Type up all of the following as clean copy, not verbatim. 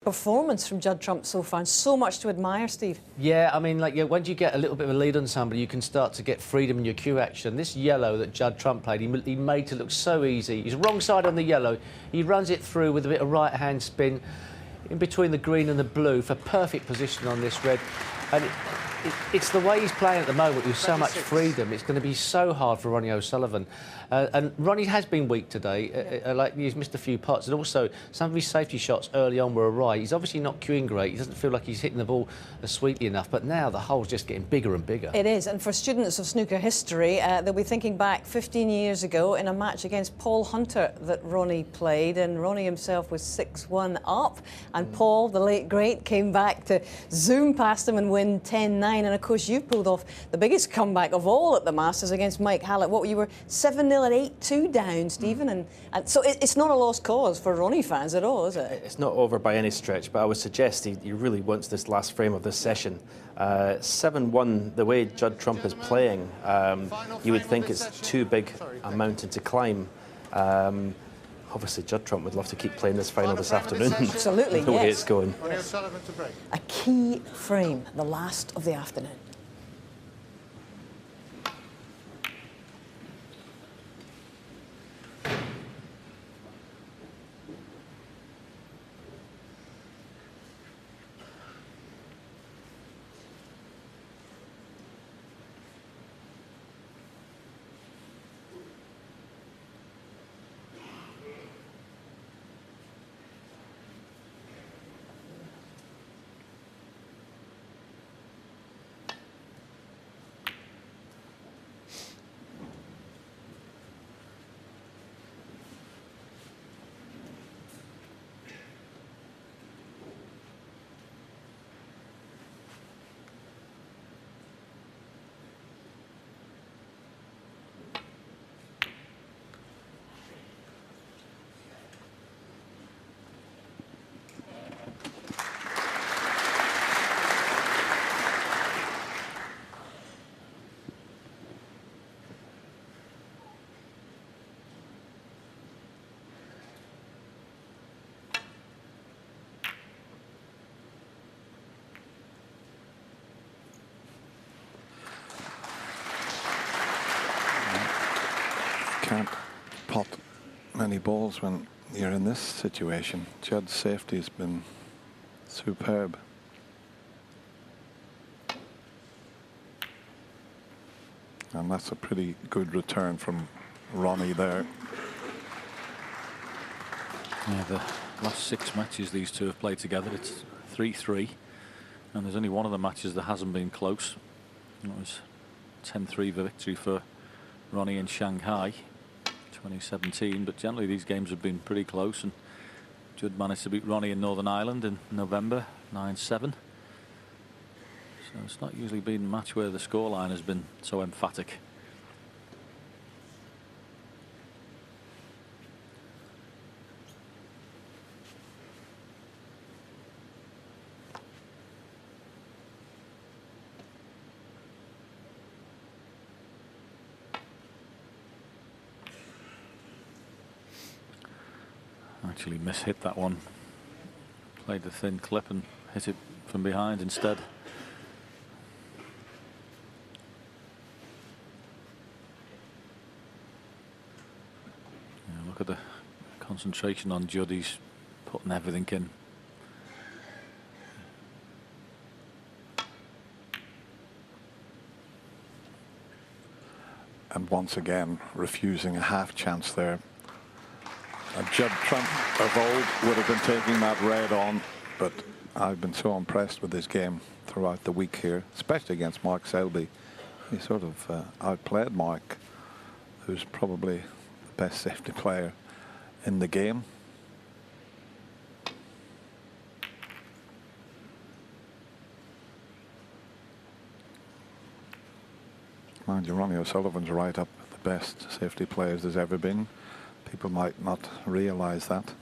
performance from Judd Trump so far, and so much to admire, Steve. Yeah, I mean, like, yeah, once you get a little bit of a lead on somebody, you can start to get freedom in your cue action. This yellow that Judd Trump played, he made to look so easy. He's wrong side on the yellow. He runs it through with a bit of right-hand spin in between the green and the blue for perfect position on this red. And it's the way he's playing at the moment with so much freedom. It's going to be so hard for Ronnie O'Sullivan. And Ronnie has been weak today. Like, he's missed a few putts, and also some of his safety shots early on were awry. He's obviously not cueing great. He doesn't feel like he's hitting the ball sweetly enough. But now the hole's just getting bigger and bigger. It is, and for students of snooker history, they'll be thinking back 15 years ago in a match against Paul Hunter that Ronnie played, and Ronnie himself was 6-1 up, and Paul, the late great, came back to zoom past him and win 10-9. And of course, you've pulled off the biggest comeback of all at the Masters against Mike Hallett. What, you were 7-0 at 8-2 down, Stephen, and so it's not a lost cause for Ronnie fans at all, is it? It's not over by any stretch, but I would suggest he really wants this last frame of this session. 7-1, the way Judd Trump is playing, you would think it's too big a mountain to climb. Obviously, Judd Trump would love to keep playing this final this afternoon. Absolutely, the way it's going. A key frame, the last of the afternoon. Can't pot many balls when you're in this situation. Judd's safety has been superb. And that's a pretty good return from Ronnie there. Yeah, the last 6 matches these two have played together, it's 3-3. And there's only one of the matches that hasn't been close. It was 10-3 victory for Ronnie in Shanghai 2017, but generally these games have been pretty close, and Judd managed to beat Ronnie in Northern Ireland in November 9-7. So it's not usually been a match where the scoreline has been so emphatic. Actually mishit that one. Played the thin clip and hit it from behind instead. Yeah, look at the concentration on Judd. He's putting everything in. And once again, refusing a half chance there. Judd Trump of old would have been taking that red on, but I've been so impressed with his game throughout the week here, especially against Mark Selby. He sort of outplayed Mark, who's probably the best safety player in the game. Mind you, Ronnie O'Sullivan's right up with the best safety players there's ever been. People might not realise that.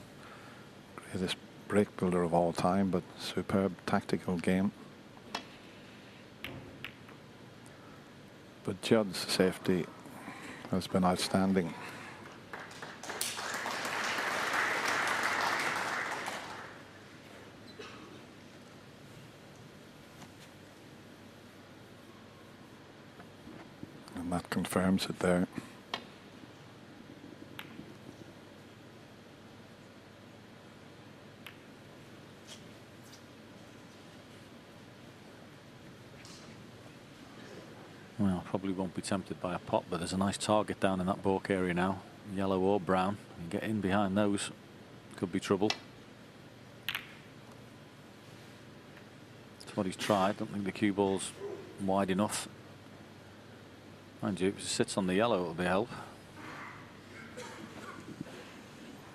Greatest break builder of all time, but superb tactical game. But Judd's safety has been outstanding. And that confirms it there. Well, probably won't be tempted by a pot, but there's a nice target down in that baulk area now, yellow or brown. You get in behind those, could be trouble. That's what he's tried. Don't think the cue ball's wide enough. Mind you, if it sits on the yellow, it'll be a help.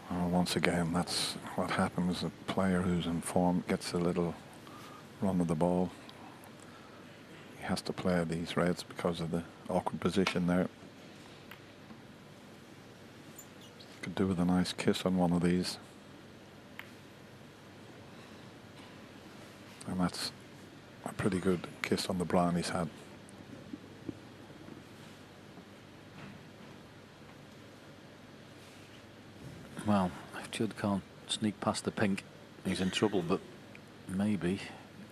Well, once again, that's what happens. A player who's in form gets a little run of the ball. He has to play these reds because of the awkward position there. Could do with a nice kiss on one of these. And that's a pretty good kiss on the brown he's had. Well, if Judd can't sneak past the pink, he's in trouble, but maybe,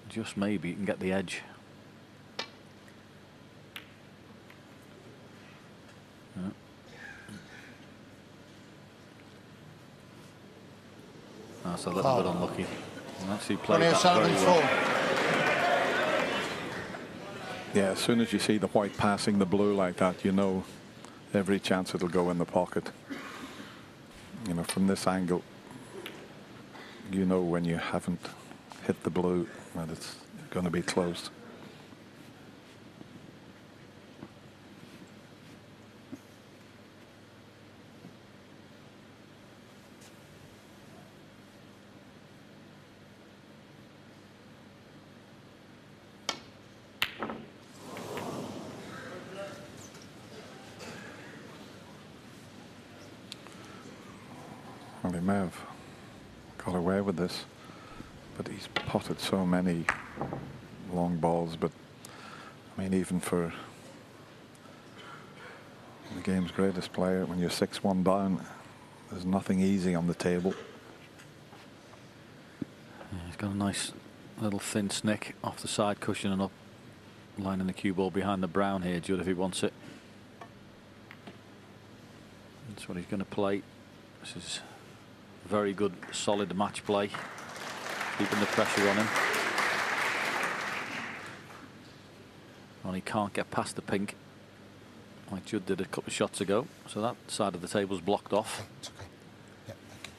just maybe, he can get the edge. Yeah. That's a little bit unlucky. And actually played that very well. Yeah, as soon as you see the white passing the blue like that, you know every chance it'll go in the pocket. You know, from this angle, you know when you haven't hit the blue that it's going to be close. Well, he may have got away with this, but he's potted so many long balls. But I mean, even for the game's greatest player, when you're 6-1 down, there's nothing easy on the table. Yeah, he's got a nice little thin snick off the side cushion and up, lining the cue ball behind the brown here, Judd, if he wants it. That's what he's going to play. This is very good, solid match play, keeping the pressure on him. And he can't get past the pink, like Judd did a couple of shots ago. So that side of the table's blocked off. It's okay. Yeah, thank you.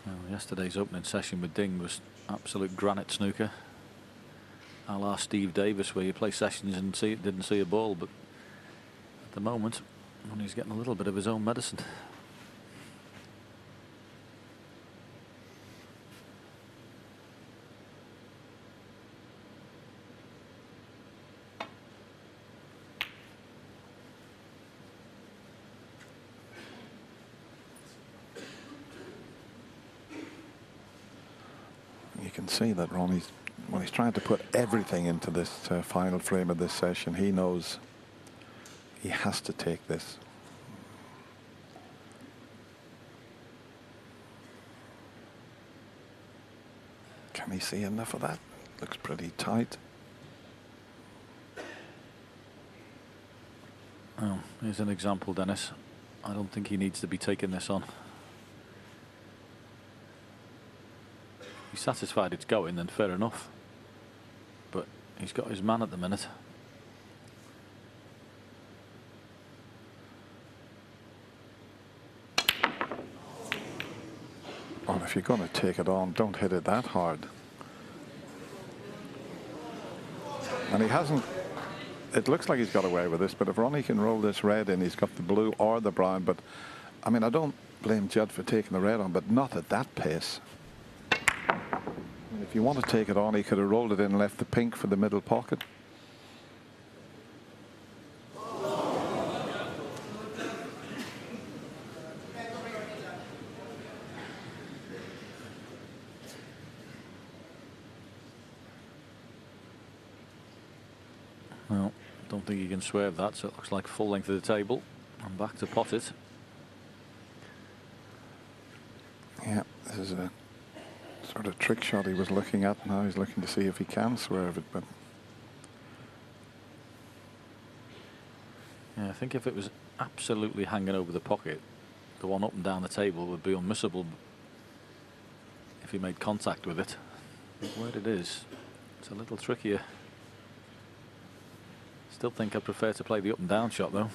Well, yesterday's opening session with Ding was absolute granite snooker, a la Steve Davis, where you play sessions and didn't see a ball, but at the moment, he's getting a little bit of his own medicine. You can see that Ronnie's, when he's trying to put everything into this final frame of this session, he knows he has to take this. Can he see enough of that? Looks pretty tight. Oh, here's an example, Dennis. I don't think he needs to be taking this on. He's satisfied it's going, then fair enough. But he's got his man at the minute. Well, if you're going to take it on, don't hit it that hard. And he hasn't. It looks like he's got away with this, but if Ronnie can roll this red in, he's got the blue or the brown. But I mean, I don't blame Judd for taking the red on, but not at that pace. If you want to take it on, he could have rolled it in and left the pink for the middle pocket. Well, don't think he can swerve that, so it looks like full length of the table. And back to pot it. Yeah. This is a sort of trick shot he was looking at. Now he's looking to see if he can swerve it, but yeah, I think if it was absolutely hanging over the pocket, the one up and down the table would be unmissable if he made contact with it. But where it is, it's a little trickier. Still think I prefer to play the up and down shot though.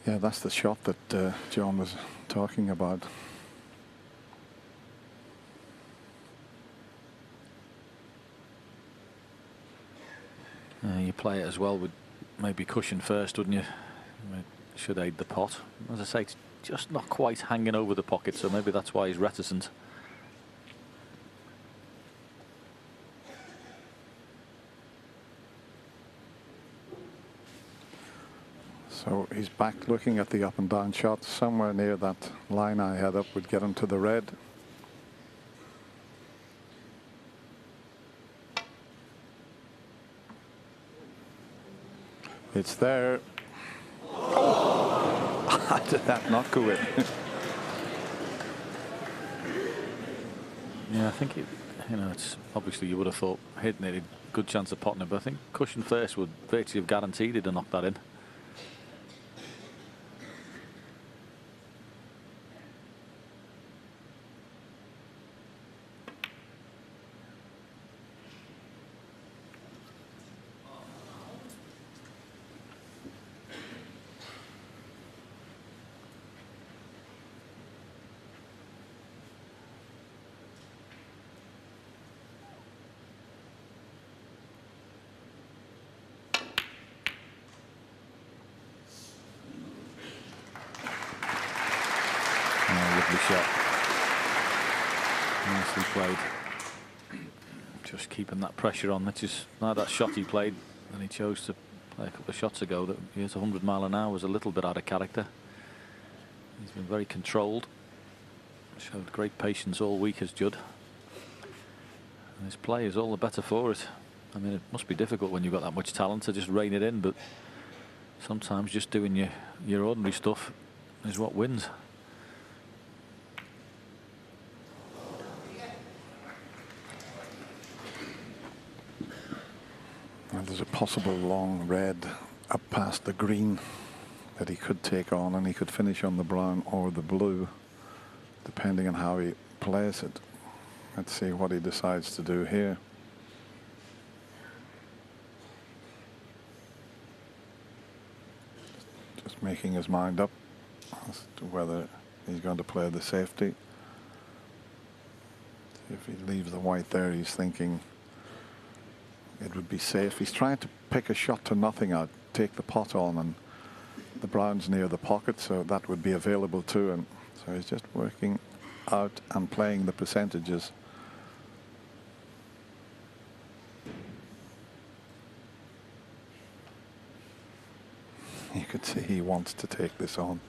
yeah, that's the shot that John was talking about. You play it as well with maybe cushion first, wouldn't you? Should aid the pot. As I say, it's just not quite hanging over the pocket, so maybe that's why he's reticent. So he's back looking at the up and down shot. Somewhere near that line I had up would get him to the red. It's there. How did that not go in? Yeah, I think it, you know, it's obviously you would have thought hitting it a good chance of potting it, but I think cushion first would virtually have guaranteed it to knock that in. Shot. Nicely played. Just keeping that pressure on. Which is like that shot he played, and he chose to play a couple of shots ago. That he hit 100 mile an hour was a little bit out of character. He's been very controlled. Showed great patience all week as Judd. And his play is all the better for it. I mean, it must be difficult when you've got that much talent to just rein it in, but sometimes just doing your ordinary stuff is what wins. And there's a possible long red up past the green that he could take on, and he could finish on the brown or the blue, depending on how he plays it. Let's see what he decides to do here. Just making his mind up as to whether he's going to play the safety. If he leaves the white there, he's thinking it would be safe. He's trying to pick a shot to nothing out, take the pot on, and the brown's near the pocket, so that would be available to him. So he's just working out and playing the percentages. You could see he wants to take this on.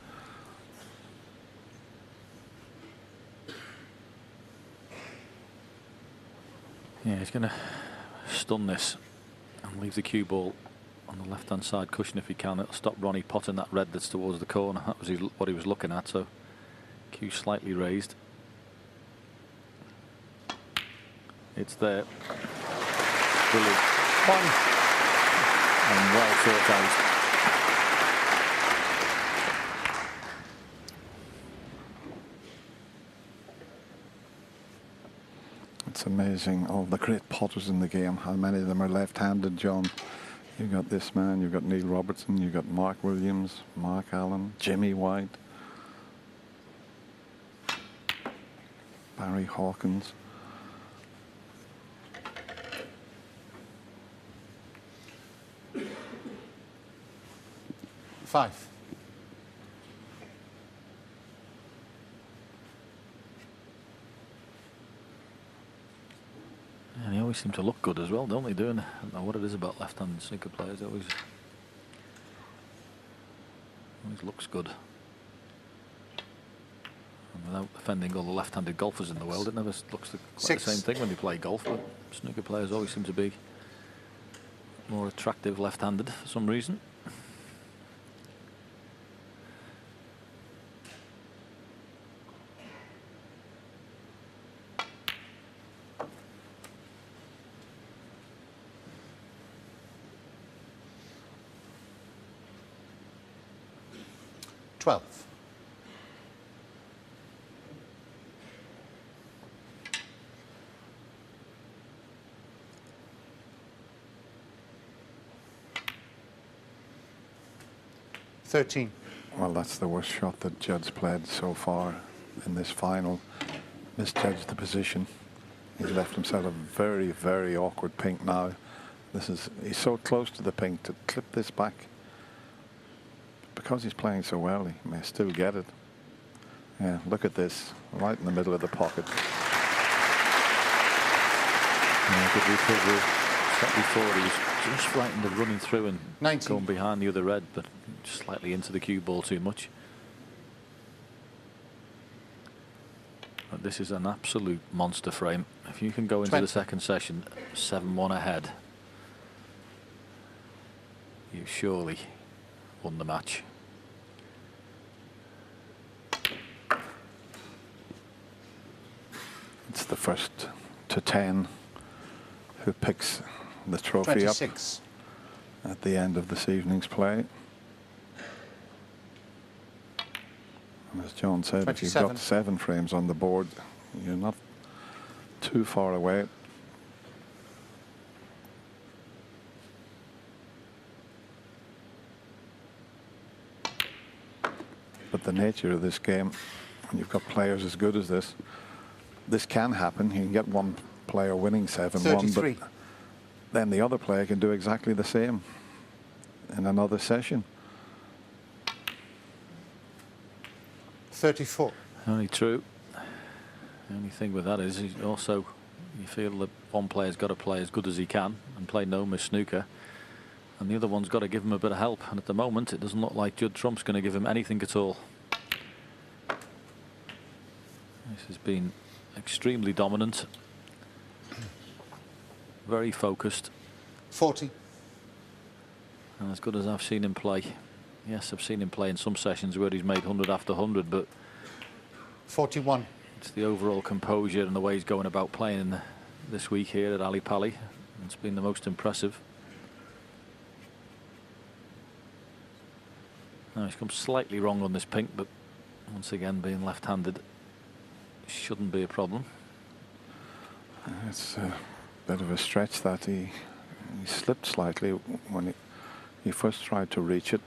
Yeah, he's going to stun this and leave the cue ball on the left hand side cushion if he can. It'll stop Ronnie potting that red that's towards the corner. That was what he was looking at, so cue slightly raised. It's there. Brilliant. One. And well thought out. It's amazing, all the great potters in the game. How many of them are left-handed, John? You've got this man, you've got Neil Robertson, you've got Mark Williams, Mark Allen, Jimmy White, Barry Hawkins. Five. And they always seem to look good as well, don't they? I don't know what it is about left-handed snooker players. It always looks good. And without offending all the left-handed golfers in the world, it never looks like the same thing when you play golf. But snooker players always seem to be more attractive left-handed for some reason. 12. Well, that's the worst shot that Judd's played so far in this final. Misjudged the position. He's left himself a very, very awkward pink now. He's so close to the pink to clip this back. Because he's playing so well, he may still get it. Yeah, look at this, right in the middle of the pocket. Yeah, good recovery. Shot before, he was just frightened of running through and 19. going behind the other red, but slightly into the cue ball too much. But this is an absolute monster frame. If you can go into 20. the second session 7-1 ahead, you surely won the match. It's the first to 10 who picks the trophy 26. up at the end of this evening's play. And as John said, if you've 27. got 7 frames on the board, you're not too far away. But the nature of this game, when you've got players as good as this can happen. You can get one player winning 7-1, but then the other player can do exactly the same in another session. 34. Only true. The only thing with that is also you feel that one player's got to play as good as he can and play no miss snooker, and the other one's got to give him a bit of help. And at the moment, it doesn't look like Judd Trump's going to give him anything at all. This has been extremely dominant, very focused. 40. And as good as I've seen him play. Yes, I've seen him play in some sessions where he's made 100 after 100, but 41. it's the overall composure and the way he's going about playing this week here at Ali Pali. It's been the most impressive. Now he's come slightly wrong on this pink, but once again, being left-handed shouldn't be a problem. It's a bit of a stretch that he slipped slightly when he first tried to reach it.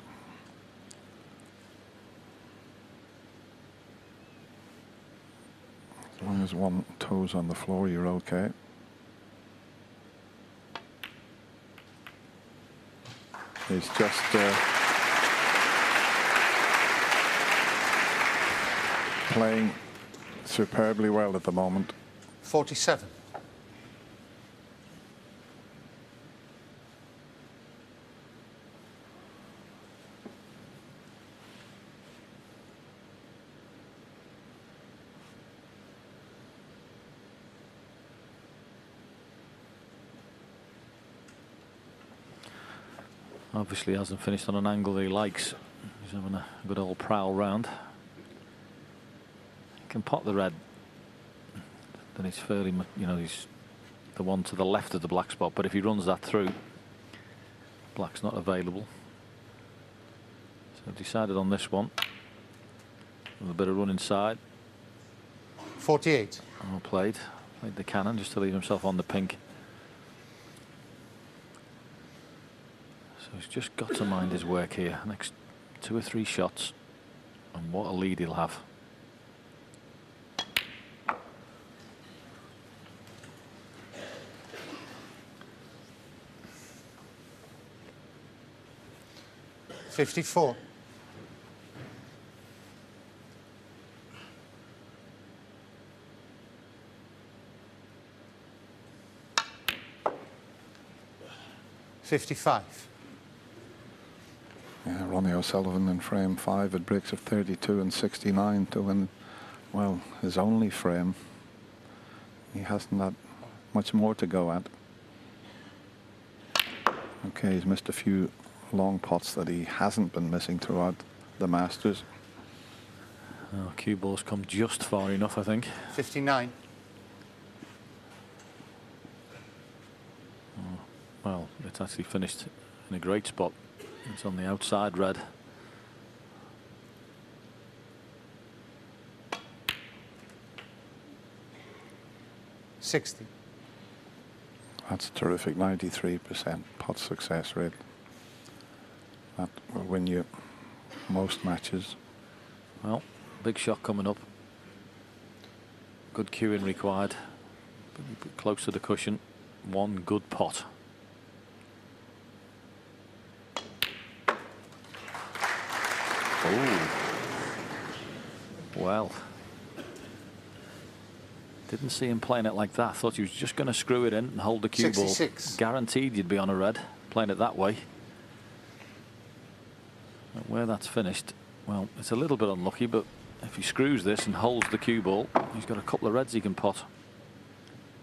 As long as one toe's on the floor, you're okay. He's just playing superbly well at the moment. 47. Obviously hasn't finished on an angle that he likes. He's having a good old prowl round. He can pot the red. Then it's fairly, you know, he's the one to the left of the black spot, but if he runs that through, black's not available. So decided on this one. With a bit of run inside. 48. Well played. Played the cannon just to leave himself on the pink. So he's just got to mind his work here. Next 2 or 3 shots, and what a lead he'll have. $54. $55. Yeah, Ronnie O'Sullivan in frame 5 at breaks of 32 and 69 to win, well, his only frame. He hasn't that much more to go at. Okay, he's missed a few long pots that he hasn't been missing throughout the Masters. Oh, cue ball's come just far enough, I think. 59. Oh, well, it's actually finished in a great spot. It's on the outside red. 60. That's terrific, 93% pot success rate. That will win you most matches. Well, big shot coming up. Good cueing required. Close to the cushion. One good pot. Oh. Well. Didn't see him playing it like that. Thought he was just going to screw it in and hold the cue ball. 66. Guaranteed you'd be on a red playing it that way. But where that's finished, well, it's a little bit unlucky, but if he screws this and holds the cue ball, he's got a couple of reds he can pot.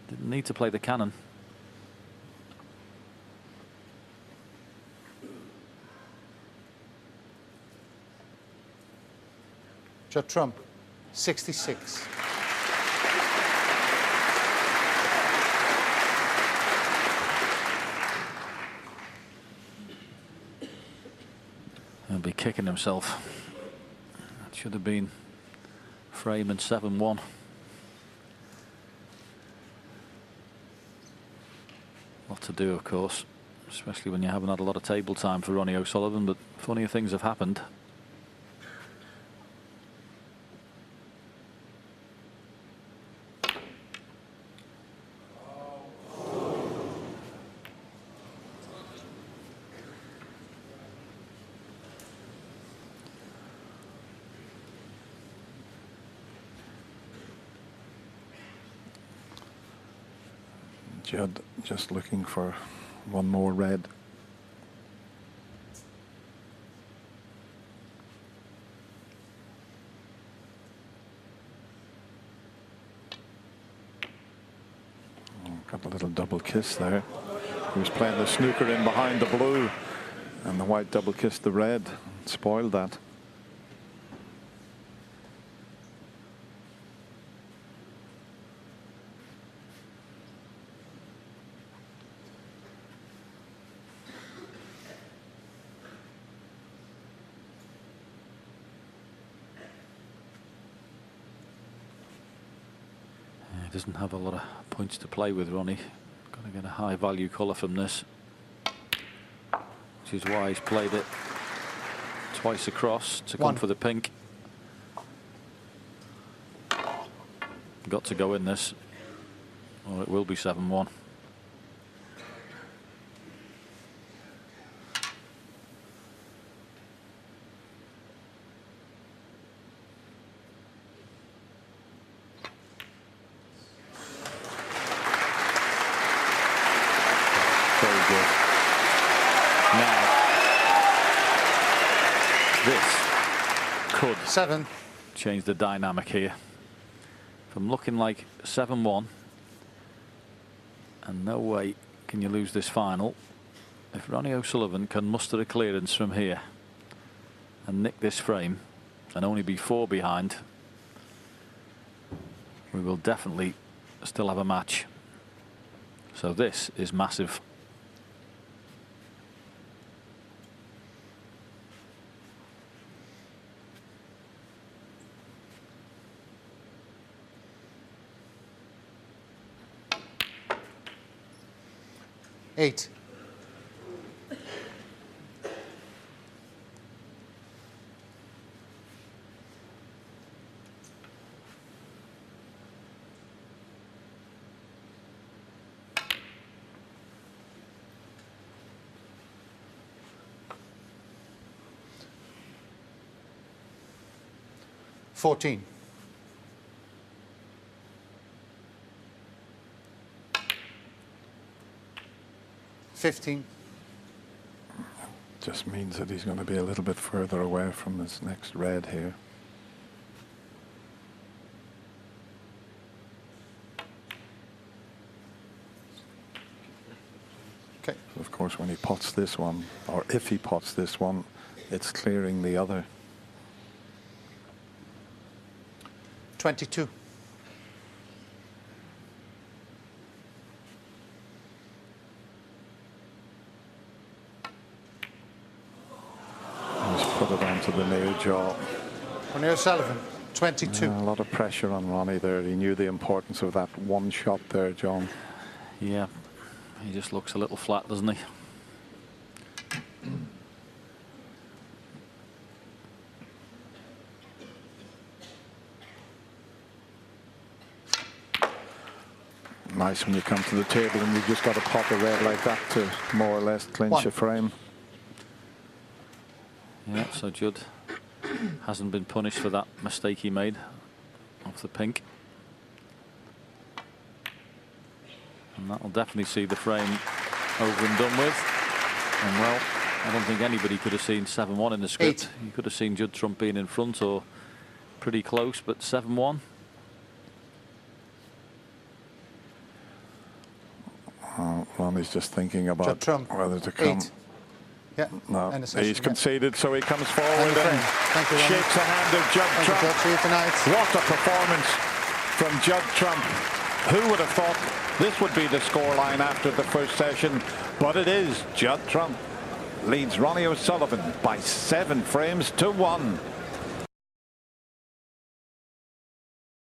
Didn't need to play the cannon. Judd Trump, 66. He'll be kicking himself. That should have been frame and 7-1. Lot to do, of course, especially when you haven't had a lot of table time for Ronnie O'Sullivan, but funnier things have happened. Judd just looking for one more red. Oh, got a little double kiss there. He was playing the snooker in behind the blue, and the white double kissed the red. Spoiled that. Doesn't have a lot of points to play with, Ronnie. Got to get a high value colour from this, which is why he's played it twice across to come for the pink. Got to go in this, or it will be 7-1. Seven. Change the dynamic here. From looking like 7-1, and no way can you lose this final. If Ronnie O'Sullivan can muster a clearance from here and nick this frame and only be 4 behind, we will definitely still have a match. So this is massive. Eight. $14. 15. Just means that he's going to be a little bit further away from this next red here. Okay. Of course, when he pots this one, or if he pots this one, it's clearing the other. 22. Put it onto the near jaw. Ronnie O'Sullivan, 22. A lot of pressure on Ronnie there. He knew the importance of that one shot there, John. Yeah, he just looks a little flat, doesn't he? Nice when you come to the table and you've just got a pot of red like that to more or less clinch a frame. Yeah, so Judd hasn't been punished for that mistake he made off the pink. And that'll definitely see the frame over and done with. And well, I don't think anybody could have seen 7-1 in the script. You could have seen Judd Trump being in front or pretty close, but 7-1. Ronnie's just thinking about whether to come. 8. Yeah. No, And a session, he's conceded, so he comes forward And the and Thank you, Ronnie. shakes the hand of Judd Thank you, Trump. Judd. See you tonight. What a performance from Judd Trump. Who would have thought this would be the scoreline after the first session? But it is. Judd Trump leads Ronnie O'Sullivan by 7 frames to 1.